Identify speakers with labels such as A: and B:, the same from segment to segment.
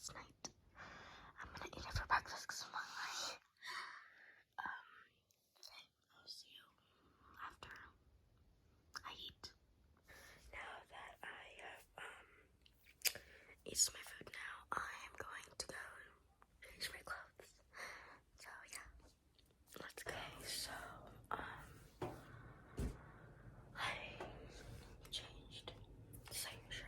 A: last night. I'm gonna eat it for breakfast because I'm hungry. Okay, I'll see you after I eat. Now that I have eaten my food now, I am going to go change my clothes. So yeah, let's go. So I changed the same shirt.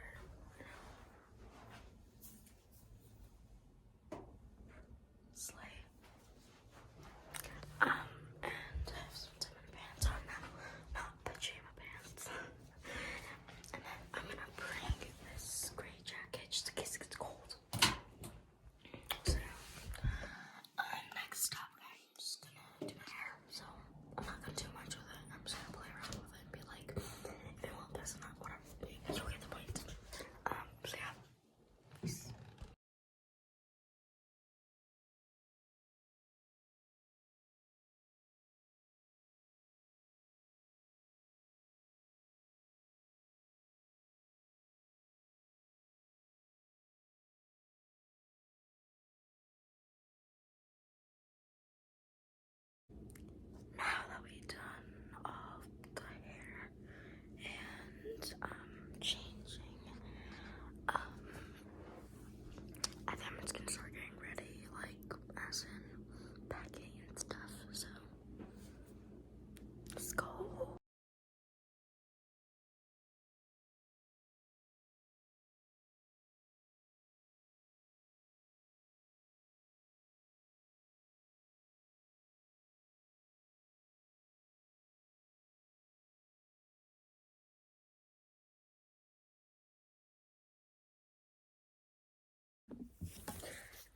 A: Slay. And I have some different pants on now, not pajama pants. And then I'm gonna bring this gray jacket just in case it gets cold. So next up, I'm just gonna do my hair. So I'm not gonna do much with it. I'm just gonna play around with it and be like, if you want this or not, whatever. You'll get the point. So yeah. Peace. Now that we've done all the hair and changing, I think I'm just gonna start getting ready, like as in packing and stuff. So let's go.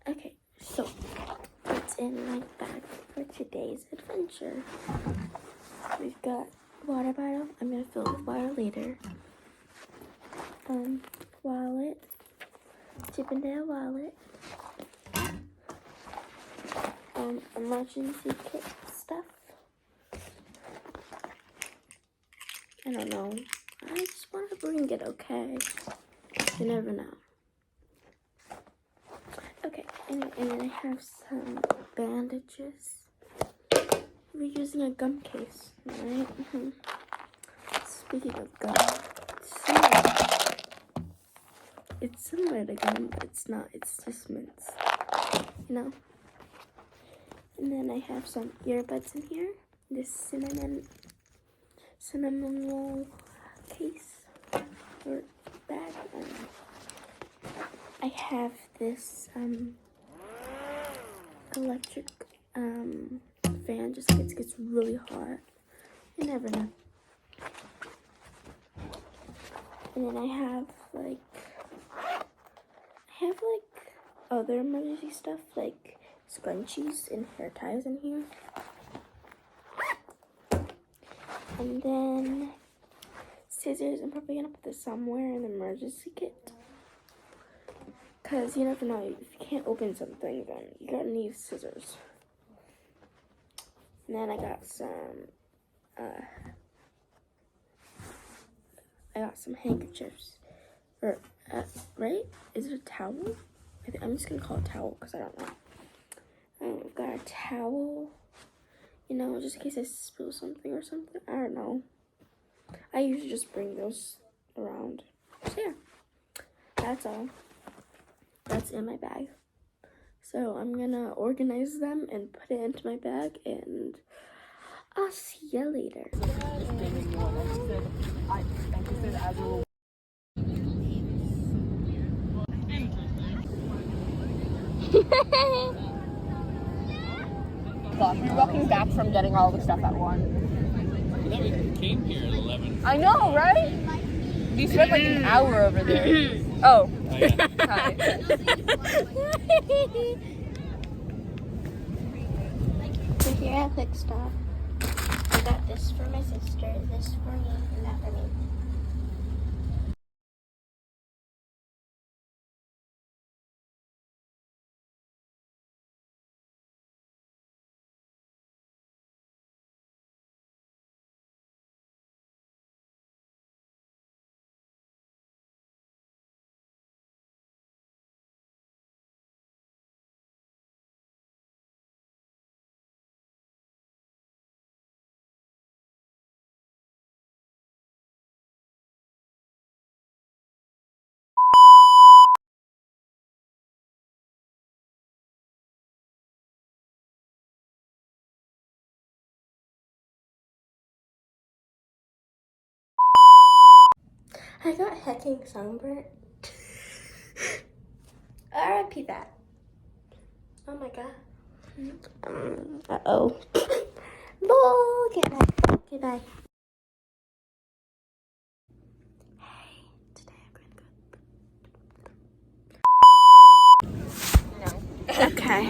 A: Okay, so what's in my bag for today's adventure? We've got water bottle. I'm gonna fill it with water later. Wallet, Chippendale wallet. Emergency kit stuff. I don't know. I just want to bring it, okay? You never know. Okay, and then I have some bandages. We're using a gum case, right? Speaking of gum, it's similar to gum, but it's not. It's just mints, you know? And then I have some earbuds in here. This cinnamon roll case or bag. I have this electric fan just in case it gets really hot. You never know. And then I have like other emergency stuff like scrunchies and hair ties in here. And then scissors. I'm probably gonna put this somewhere in the emergency kit. Cause you never know, if you can't open something, then you gotta need scissors. And then I got some handkerchiefs. Or, right? Is it a towel? I'm just gonna call it a towel because I don't know. I've got a towel, you know, just in case I spill something or something. I don't know. I usually just bring those around. So yeah, that's all. That's in my bag. So I'm gonna organize them and put it into my bag, and I'll see you later.
B: We're walking back from getting all the stuff at 1.
C: I thought we came here at 11.
B: I know, right? We spent like an hour over there. Oh.
C: Oh yeah.
B: Hi.
A: So here at Quick Stop, I got this for my sister, this for me, and that for me. I got hecking sunburnt. I'll repeat that. Oh my god. Uh-oh. Okay, bye. Okay, bye. Hey, today I'm going to go. Okay.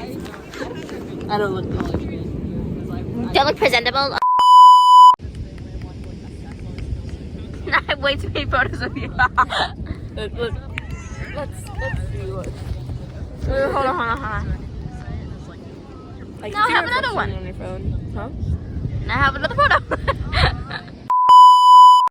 B: I don't look college.
A: Don't look presentable. I have way too many photos of you.
B: Let's see what.
A: Hold on.
B: Like,
A: Now I have another one.
B: on your phone. Huh?
A: And I have another photo.